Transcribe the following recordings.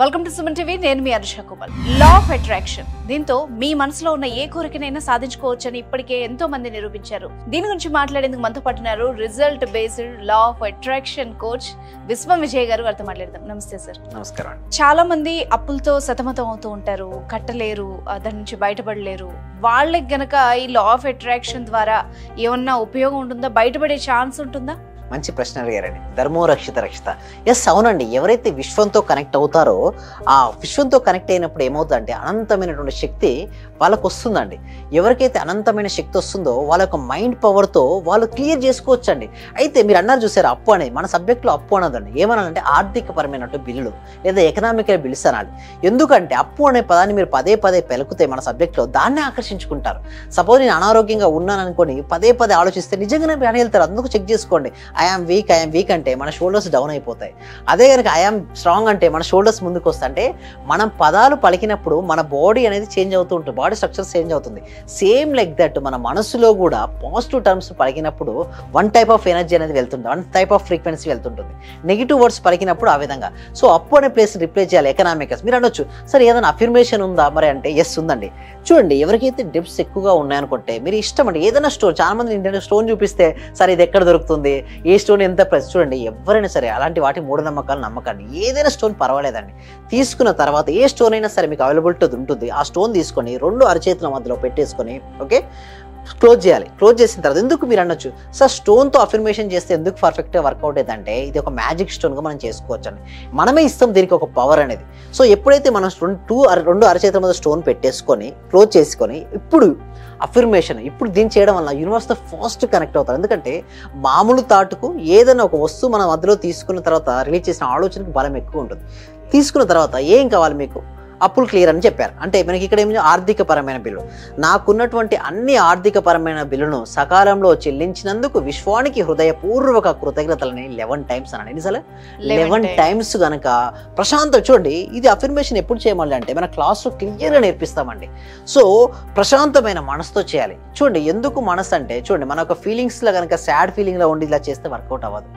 Welcome to Suman TV. నేను మీ Anusha Kumar. Law of attraction, దీంతో మీ మనసులో ఉన్న ఏ కోరికనైనా సాధించుకోవచ్చని ఇప్పటికే ఎంతో మంది నిరూపించారు. దీని గురించి మాట్లాడేందుకు మనతో పట్టున్నారు result based law of attraction coach Vishwam Vijay garu. వారితో మాట్లాడదాం. నమస్తే సార్. నమస్కారం. చాలా మంది అప్పులతో సతమతం అవుతూ ఉంటారు, కట్టలేరు, దాని నుంచి బయటపడలేరు. వాళ్ళకి గనక ఈ లా ఆఫ్ అట్రాక్షన్ ద్వారా ఏమన్నా ఉపయోగం ఉంటుందా, బయటపడే ఛాన్స్ ఉంటుందా? మంచి ప్రశ్న అడిగారండి. ధర్మో రక్షిత రక్షిత. ఎస్, అవునండి. ఎవరైతే విశ్వంతో కనెక్ట్ అవుతారో ఆ విశ్వంతో కనెక్ట్ అయినప్పుడు ఏమవుతుందంటే అనంతమైనటువంటి శక్తి వాళ్ళకు వస్తుందండి. ఎవరికైతే అనంతమైన శక్తి వస్తుందో వాళ్ళ యొక్క మైండ్ పవర్తో వాళ్ళు క్లియర్ చేసుకోవచ్చండి. అయితే మీరు అన్నారు చూసారు, అప్పు అనేది మన సబ్జెక్ట్లో అప్పు అనదండి. ఏమనాలంటే ఆర్థికపరమైనట్టు బిల్లులు లేదా ఎకనామికల్ బిల్స్ అనాలి. ఎందుకంటే అప్పు అనే పదాన్ని మీరు పదే పదే పెలుకుతే మన సబ్జెక్ట్లో దాన్నే ఆకర్షించుకుంటారు. సపోజ్ నేను అనారోగ్యంగా ఉన్నాను అనుకోని పదే పదే ఆలోచిస్తే నిజంగానే పని వెళ్తారు. అందుకు చెక్ చేసుకోండి. ఐఆమ్ వీక్ అంటే మన షోల్డర్స్ డౌన్ అయిపోతాయి. అదే కనుక ఐఆమ్ స్ట్రాంగ్ అంటే మన షోల్డర్స్ ముందుకు వస్తాయి. అంటే మనం పదాలు పలికినప్పుడు మన బాడీ అనేది చేంజ్ అవుతూ ఉంటుంది, బాడీ స్ట్రక్చర్ చేంజ్ అవుతుంది. సేమ్ లైక్ దట్ మన మనసులో కూడా పాజిటివ్ టర్మ్స్ పలికినప్పుడు వన్ టైప్ ఆఫ్ ఎనర్జీ అనేది వెళ్తుంది, వన్ టైప్ ఆఫ్ ఫ్రీక్వెన్సీ వెళ్తుంటుంది. నెగిటివ్ వర్డ్స్ పలికినప్పుడు ఆ విధంగా. సో అప్పు అనే ప్లేస్ రిప్లేస్ చేయాలి ఎకనామికల్స్. మీరు అనొచ్చు, సరే ఏదైనా అఫర్మేషన్ ఉందా మరి అంటే ఎస్ ఉందండి. చూడండి, ఎవరికైతే డెప్స్ ఎక్కువగా ఉన్నాయనుకుంటే మీరు ఇష్టం అండి ఏదైనా స్టోన్. చాలా మంది ఏంటంటే స్టోన్ చూపిస్తే సరే ఇది ఎక్కడ దొరుకుతుంది, ఏ స్టోన్ ఎంత ప్రైస్. చూడండి, ఎవరైనా సరే అలాంటి వాటి మూఢనమ్మకాలు నమ్మకండి. ఏదైనా స్టోన్ పర్వాలేదండి. తీసుకున్న తర్వాత ఏ స్టోన్ అయినా సరే మీకు అవైలబిలిటీ ఉంటుంది. ఆ స్టోన్ తీసుకొని రెండు అరచేతుల మధ్యలో పెట్టేసుకొని ఓకే క్లోజ్ చేయాలి. క్లోజ్ చేసిన తర్వాత ఎందుకు మీరు అనొచ్చు, సార్ స్టోన్తో అఫర్మేషన్ చేస్తే ఎందుకు పర్ఫెక్ట్గా వర్కౌట్ అవుతుందంటే ఇది ఒక మ్యాజిక్ స్టోన్గా మనం చేసుకోవచ్చు అండి. మనమే ఇస్తాం దీనికి ఒక పవర్ అనేది. సో ఎప్పుడైతే మనం రెండు అరచేతుల మధ్య స్టోన్ పెట్టేసుకొని క్లోజ్ చేసుకొని ఇప్పుడు అఫర్మేషన్ ఇప్పుడు దీన్ని చేయడం వల్ల యూనివర్స్తో ఫాస్ట్ కనెక్ట్ అవుతారు. ఎందుకంటే మామూలు థాట్కు ఏదైనా ఒక వస్తువు మన మధ్యలో తీసుకున్న తర్వాత రిలీజ్ చేసిన ఆలోచనకు బలం ఎక్కువ ఉంటుంది. తీసుకున్న తర్వాత ఏం కావాలి మీకు, అప్పులు క్లియర్ అని చెప్పారు. అంటే మనకి ఇక్కడ ఏమి ఆర్థికపరమైన బిల్లు. నాకున్నటువంటి అన్ని ఆర్థికపరమైన బిల్లును సకాలంలో చెల్లించినందుకు విశ్వానికి హృదయపూర్వక కృతజ్ఞతలని 11 టైమ్స్ అనండి. నిజాలే 11 టైమ్స్ కనుక ప్రశాంతం. చూడండి, ఇది అఫర్మేషన్ ఎప్పుడు చేయమని అంటే మన క్లాస్లో క్లియర్గా నేర్పిస్తామండి. సో ప్రశాంతమైన మనసుతో చేయాలి. చూడండి, ఎందుకు మనసు అంటే చూడండి మన ఒక ఫీలింగ్స్లో కనుక సాడ్ ఫీలింగ్లో ఉండి ఇలా చేస్తే వర్కౌట్ అవ్వదు.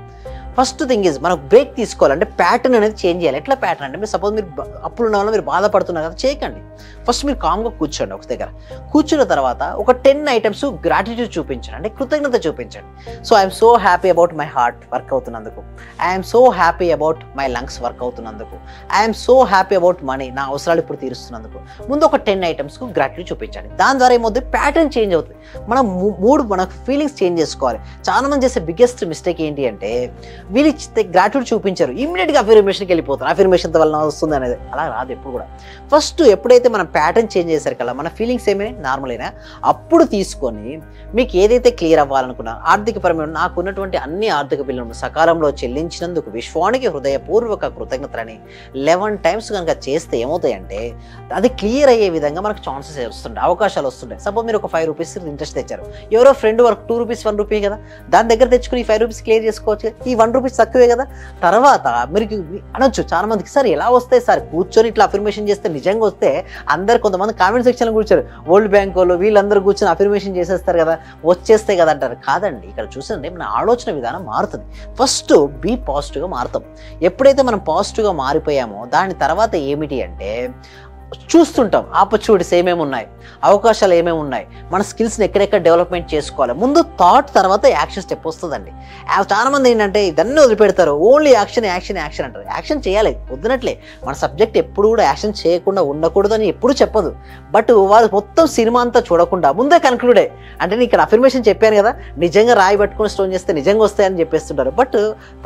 ఫస్ట్ థింగ్ ఈజ్ మనకు బ్రేక్ తీసుకోవాలంటే ప్యాటర్న్ అనేది చేంజ్ చేయాలి. ఎట్లా ప్యాటర్న్ అంటే మీరు సపోజ్ మీరు అప్పులు ఉన్న వల్ల మీరు బాధపడుతున్నారు కదా, చేయకండి. ఫస్ట్ మీరు కామ్గా కూర్చోండి ఒక దగ్గర. కూర్చున్న తర్వాత ఒక 10 ఐటమ్స్ గ్రాటిట్యూడ్ చూపించండి, అంటే కృతజ్ఞత చూపించండి. So I'm so happy about my heart work అవుతున్నందుకు, I'm so happy about my lungs work అవుతున్నందుకు, I'm so happy about money, నా అవసరాలు ఇప్పుడు తీరుస్తున్నందుకు. ముందు ఒక 10 ఐటమ్స్కు గ్రాటిట్యూడ్ చూపించండి. దాని ద్వారా ఏమవుతుంది, ప్యాటర్న్ చేంజ్ అవుతుంది. మనం మన ఫీలింగ్స్ చేంజ్ చేసుకోవాలి. చాలా మంది చేసే బిగ్గెస్ట్ మిస్టేక్ ఏంటి అంటే వీళ్ళు గ్రాటిట్యూడ్ చూపించారు, ఇమ్మీడియట్గా అఫర్మేషన్కి వెళ్ళిపోతారు. అఫర్మేషన్ వల్ల వస్తుంది అనేది అలా రాదు ఎప్పుడు కూడా. ఫస్ట్ ఎప్పుడైతే మనం ప్యాటర్న్ చేంజ్ చేశారు కదా, మన ఫీలింగ్స్ ఏమైనా నార్మల్ అయినా అప్పుడు తీసుకొని మీకు ఏదైతే క్లియర్ అవ్వాలనుకున్నా ఆర్థికపరమైన నాకున్నటువంటి అన్ని ఆర్థిక బిల్లులను సకాలంలో చెల్లించినందుకు విశ్వానికి హృదయపూర్వక కృతజ్ఞతలని 11 టైమ్స్ కనుక చేస్తే ఏమవుతాయంటే అది క్లియర్ అయ్యే విధంగా మనకు ఛాన్సెస్ వస్తుంటాయి, అవకాశాలు వస్తుంటాయి. సపోజ్ మీరు ఒక 5 రూపీస్ ఇంట్రెస్ట్ తెచ్చారు, ఎవరో ఫ్రెండ్ వర్క్ 2 రూపీస్ 1 రూపీ కదా, దాని దగ్గర తెచ్చుకుని ఈ 5 రూపీస్ క్లియర్ చేసుకోవచ్చు. ఈ 1 రూపీస్ తక్కువే కదా. తర్వాత మీరు అనొచ్చు చాలా మందికి, సార్ ఎలా వస్తాయి సార్, కూర్చొని ఇట్లా అఫర్మేషన్ చేస్తే నిజంగా వస్తే అందరు కొంతమంది కామెంట్ సెక్షన్లో కూర్చోరు, వరల్డ్ బ్యాంక్ వాళ్ళు వీళ్ళందరూ కూర్చొని అఫర్మేషన్ చేసేస్తారు కదా, వచ్చేస్తాయి కదా అంటారు. కాదండి, ఇక్కడ చూసండి మన ఆలోచన విధానం మారుతుంది. ఫస్ట్ బీ పాజిటివ్గా మారుతాం. ఎప్పుడైతే మనం పాజిటివ్గా మారిపోయామో దాని తర్వాత ఏమిటి అంటే చూస్తుంటాం ఆపర్చునిటీస్ ఏమేమి ఉన్నాయి, అవకాశాలు ఏమేమి ఉన్నాయి, మన స్కిల్స్ని ఎక్కడెక్కడ డెవలప్మెంట్ చేసుకోవాలి. ముందు థాట్ తర్వాత యాక్షన్ స్టెప్ వస్తుందండి. చాలా మంది ఏంటంటే ఇదన్నీ వదిలిపెడతారు, ఓన్లీ యాక్షన్ యాక్షన్ యాక్షన్ అంటారు. యాక్షన్ చేయాలి వద్దునట్లే. మన సబ్జెక్ట్ ఎప్పుడు కూడా యాక్షన్ చేయకుండా ఉండకూడదు అని ఎప్పుడు చెప్పదు. బట్ వాళ్ళు మొత్తం సినిమా అంతా చూడకుండా ముందే కన్క్లూడే అంటే నేను ఇక్కడ అఫర్మేషన్ చెప్పాను కదా, నిజంగా రాయి పట్టుకుని స్టోన్ చేస్తే నిజంగా వస్తాయని చెప్పేస్తుంటారు. బట్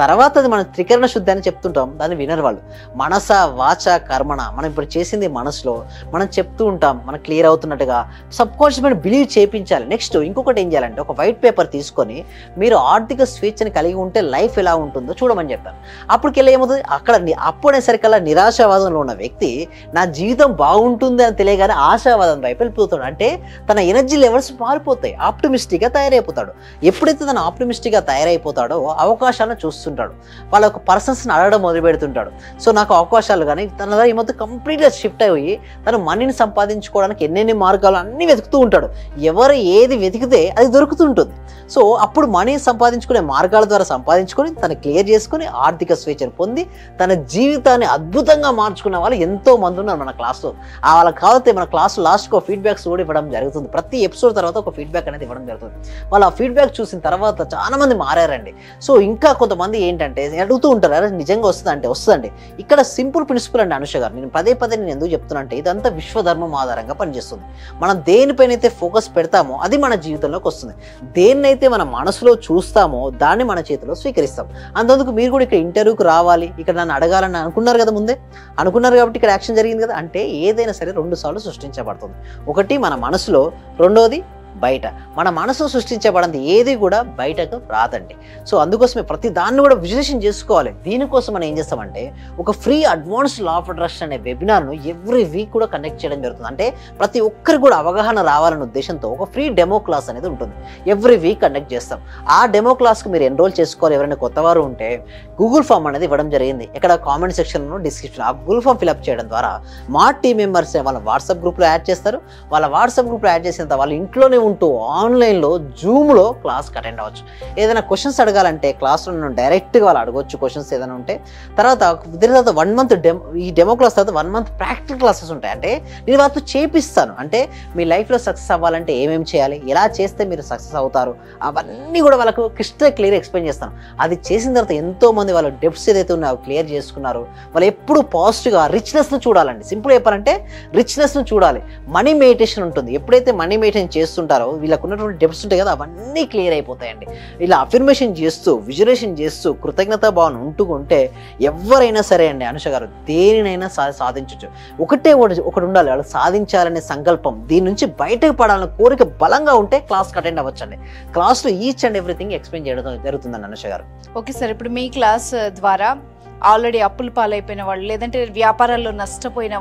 తర్వాత అది మనం త్రికరణ శుద్ధి అని చెప్తుంటాం, దాన్ని వినరు వాళ్ళు. మనస వాచ కర్మణ, మనం ఇప్పుడు చేసింది మనసులో మనం చెప్తూ ఉంటాం, మనకు క్లియర్ అవుతున్నట్టుగా సబ్ కాన్షియస్ మైండ్ బిలీవ్ చేయించాలి. నెక్స్ట్ ఇంకొకటి ఏం చేయాలంటే ఒక వైట్ పేపర్ తీసుకొని మీరు ఆర్థిక స్వేచ్ఛని కలిగి ఉంటే లైఫ్ ఎలా ఉంటుందో చూడమని చెప్తాను. అప్పటికెళ్ళి ఏమవుతుంది, అక్కడ అప్పుడేసరికల్లా నిరాశావాదంలో ఉన్న వ్యక్తి నా జీవితం బాగుంటుంది అని తెలియగానే ఆశావాదం వైపు వెళ్ళిపోతాడు. అంటే తన ఎనర్జీ లెవెల్స్ మారిపోతాయి, ఆప్టమిస్టిక్గా తయారైపోతాడు. ఎప్పుడైతే తను ఆప్టమిస్టిక్గా తయారైపోతాడో అవకాశాలను చూస్తుంటాడు, వాళ్ళ ఒక పర్సన్స్ని అడగడం మొదలు పెడుతుంటాడు. సో నాకు అవకాశాలు కానీ తన ఏమవుతుంది కంప్లీట్గా షిఫ్ట్ అయ్యి మర్చిపోయి తను మనీని సంపాదించుకోవడానికి ఎన్నెన్ని మార్గాలు అన్నీ వెతుకుతూ ఉంటాడు. ఎవరు ఏది వెతికితే అది దొరుకుతుంటుంది. సో అప్పుడు మనీ సంపాదించుకునే మార్గాల ద్వారా సంపాదించుకొని తను క్లియర్ చేసుకుని ఆర్థిక స్వేచ్ఛను పొంది తన జీవితాన్ని అద్భుతంగా మార్చుకున్న వాళ్ళు ఎంతో మంది ఉన్నారు మన క్లాస్లో. వాళ్ళకి కావాలంటే మన క్లాస్ లాస్ట్కి ఒక ఫీడ్బ్యాక్స్ కూడా ఇవ్వడం జరుగుతుంది. ప్రతి ఎపిసోడ్ తర్వాత ఒక ఫీడ్బ్యాక్ అనేది ఇవ్వడం జరుగుతుంది. వాళ్ళు ఆ ఫీడ్బ్యాక్ చూసిన తర్వాత చాలా మంది మారారండి. సో ఇంకా కొంతమంది ఏంటంటే అడుగుతూ ఉంటారు, అరే నిజంగా వస్తుందండి. ఇక్కడ సింపుల్ ప్రిన్సిపల్ అండి అనుష గారు. నేను పదే నేను ఎందుకు చెప్తున్నా అంటే ఇదంతా విశ్వధర్మం ఆధారంగా పనిచేస్తుంది. మనం దేనిపైన అయితే ఫోకస్ పెడతామో అది మన జీవితంలోకి వస్తుంది. దేన్నైతే మన మనసులో చూస్తామో దాన్ని మన చేతిలో స్వీకరిస్తాం. అందుకు మీరు కూడా ఇక్కడ ఇంటర్వ్యూకి రావాలి, ఇక్కడ నన్ను అడగాలని అనుకున్నారు కదా, ముందే అనుకున్నారు కాబట్టి ఇక్కడ యాక్షన్ జరిగింది కదా. అంటే ఏదైనా సరే 2 సార్లు సృష్టించబడుతుంది. ఒకటి మన మనసులో, రెండోది బయట. మన మనసు సృష్టించబడింది ఏది కూడా బయటకు రాదండి. సో అందుకోసమే ప్రతి దాన్ని కూడా విశ్లేషణ చేసుకోవాలి. దీనికోసం మనం ఏం చేస్తామంటే ఒక free advanced law of attraction అనే వెబినార్ను ఎవ్రీ వీక్ కూడా కండక్ట్ చేయడం జరుగుతుంది. అంటే ప్రతి ఒక్కరికి కూడా అవగాహన రావాలనే ఉద్దేశంతో ఒక ఫ్రీ డెమో క్లాస్ అనేది ఉంటుంది. ఎవ్రీ వీక్ కండక్ట్ చేస్తాం. ఆ డెమో క్లాస్కి మీరు ఎన్రోల్ చేసుకోవాలి. ఎవరైనా కొత్తవారు ఉంటే గూగుల్ ఫామ్ అనేది ఇవ్వడం జరిగింది. ఇక్కడ కామెంట్ సెక్షన్లో డిస్క్రిప్షన్ ఆ గూగుల్ ఫామ్ ఫిల్అప్ చేయడం ద్వారా మా టీం మెంబర్స్ వాళ్ళ వాట్సాప్ గ్రూప్లో యాడ్ చేస్తారు. వాళ్ళ వాట్సాప్ గ్రూప్లో యాడ్ చేసిన వాళ్ళ ఇంట్లోనే ఉంటూ ఆన్లైన్లో జూమ్లో క్లాస్కి అటెండ్ అవ్వచ్చు. ఏదైనా క్వశ్చన్స్ అడగాలంటే క్లాస్లో నేను డైరెక్ట్గా వాళ్ళు అడగవచ్చు క్వశ్చన్స్ ఏదైనా ఉంటే. తర్వాత 1 మంత్ ఈ డెమో క్లాస్ తర్వాత 1 మంత్ ప్రాక్టికల్ క్లాసెస్ ఉంటాయి. అంటే నేను వాళ్ళతో చేపిస్తాను. అంటే మీ లైఫ్లో సక్సెస్ అవ్వాలంటే ఏమేమి చేయాలి, ఎలా చేస్తే మీరు సక్సెస్ అవుతారు, అవన్నీ కూడా వాళ్ళకు క్లియర్ ఎక్స్ప్లెయిన్ చేస్తాను. అది చేసిన తర్వాత ఎంతోమంది వాళ్ళ డెప్స్ ఏదైతే ఉన్నాయో క్లియర్ చేసుకున్నారు. వాళ్ళు ఎప్పుడు పాజిటివ్గా రిచ్నెస్ను చూడాలండి. సింపుల్ చెప్పాలంటే రిచ్నెస్ను చూడాలి. మనీ మెడిటేషన్ ఉంటుంది. ఎప్పుడైతే మనీ మెడిటేషన్ చేస్తుంటారో వీళ్ళకు ఉన్నటువంటి డెప్స్ ఉంటాయి కదా, అవన్నీ క్లియర్ అయిపోతాయండి. ఇలా అఫర్మేషన్ చేస్తూ విజువలైజేషన్ చేస్తూ కృతజ్ఞతా భావన ఉంటే ఎవరైనా సరే అండి అనుష గారు దేనినైనా సాధించవచ్చు. ఒకటి ఉండాలి, వాళ్ళు సాధించాలనే సంకల్పం, దీని నుంచి బయటకు పడాలనే కోరిక బలంగా ఉంటే క్లాస్కి అటెండ్ అవ్వచ్చండి. క్లాస్లో ఈచ్ అండ్ ఎవ్రీథింగ్ ఎక్స్ప్లెయిన్ చేయడం జరుగుతుందండి అనుష గారు. ఓకే సార్, ఇప్పుడు మీ క్లాస్ ద్వారా ఆల్రెడీ అప్పులు పాలైపోయిన వాళ్ళు, లేదంటే వ్యాపారాల్లో నష్టపోయిన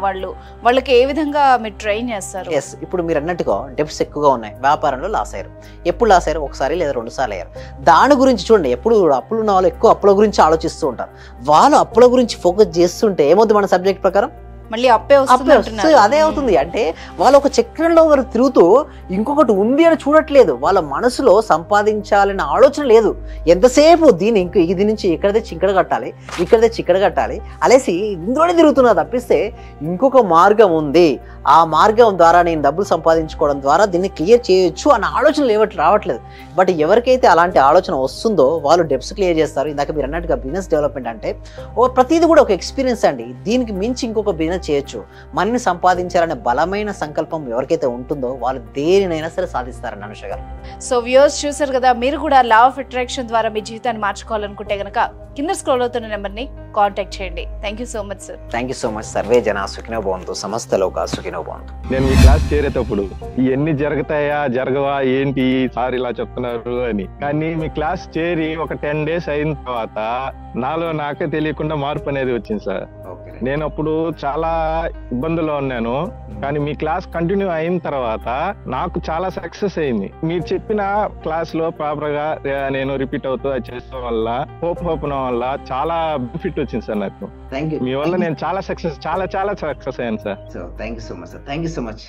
వాళ్ళకి ఏ విధంగా మీరు ట్రైన్ చేస్తారు? ఎస్, ఇప్పుడు మీరు అన్నట్టుగా డెప్స్ ఎక్కువగా ఉన్నాయి. వ్యాపారంలో లాస్ అయ్యారు. ఎప్పుడు లాస్ అయ్యారు? ఒకసారి లేదా 2 సార్లు అయ్యారు. దాని గురించి చూడండి, ఎప్పుడు అప్పులు ఉన్న వాళ్ళు ఎక్కువ అప్పుల గురించి ఆలోచిస్తూ ఉంటారు. వాళ్ళు అప్పుల గురించి ఫోకస్ చేస్తుంటే ఏమవుతుంది మన సబ్జెక్ట్ ప్రకారం? మళ్ళీ అప్పే అదే అవుతుంది. అంటే వాళ్ళు ఒక చక్రంలో వారు తిరుగుతూ ఇంకొకటి ఉంది అని చూడట్లేదు. వాళ్ళ మనసులో సంపాదించాలనే ఆలోచన లేదు. ఎంతసేపు ఇది నుంచి ఇక్కడ తెచ్చి ఇక్కడ కట్టాలి, ఇక్కడ తెచ్చి ఇక్కడ కట్టాలి అనేసి ఇందులోనే తిరుగుతున్నా తప్పిస్తే ఇంకొక మార్గం ఉంది, ఆ మార్గం ద్వారా నేను డబ్బులు సంపాదించుకోవడం ద్వారా దీన్ని క్లియర్ చేయొచ్చు అన్న ఆలోచన రావట్లేదు. బట్ ఎవరికైతే అలాంటి ఆలోచన వస్తుందో వాళ్ళు డెప్స్ క్లియర్ చేస్తారు. ఇందాక మీరు అన్నట్టుగా బిజినెస్ డెవలప్మెంట్ అంటే ప్రతిదీ కూడా ఒక ఎక్స్పీరియన్స్ అండి. దీనికి మించి ఇంకొక బిజినెస్ చేయొచ్చు. మనని సంపాదించాలనే బలమైన సంకల్పం ఎవరికైతే ఉంటుందో వాళ్ళు దేనినైనా సరే సాధిస్తారని అనుష గారు. సో వ్యూవర్స్ చూసారు కదా, మీరు కూడా లా ఆఫ్ అట్రాక్షన్ ద్వారా మీ జీవితాన్ని మార్చుకోవాలనుకుంటే కనుక కింద స్క్రోల్ అవుతున్న నెంబర్ని కాంటాక్ట్ చేయండి. Thank you so much sir. Thank you so much. Survey జన సుఖినో భవంతు, సమస్త లోకా సుఖినో భవంతు. నేను మీ క్లాస్ చేరేటప్పుడు ఇవన్నీ జరుగుతాయా జరగవా ఏంటి సార్ ఇలా చెప్తున్నారు అని, కానీ మీ క్లాస్ చేరి ఒక 10 days అయిన తర్వాత నాలో నాకే తెలియకుండా మార్పు అనేది వచ్చింది సార్. నేను అప్పుడు చాలా ఇబ్బందుల్లో ఉన్నాను, కానీ మీ క్లాస్ కంటిన్యూ అయిన తర్వాత నాకు చాలా సక్సెస్ అయింది. మీరు చెప్పిన క్లాస్ లో ప్రాపర్ గా నేను రిపీట్ అవుతూ చేసడం వల్ల హోప్ వల్ల చాలా బెనిఫిట్ వచ్చింది సార్ నాకు. మీ వల్ల నేను చాలా సక్సెస్ అయ్యాను sir. Thank you so much.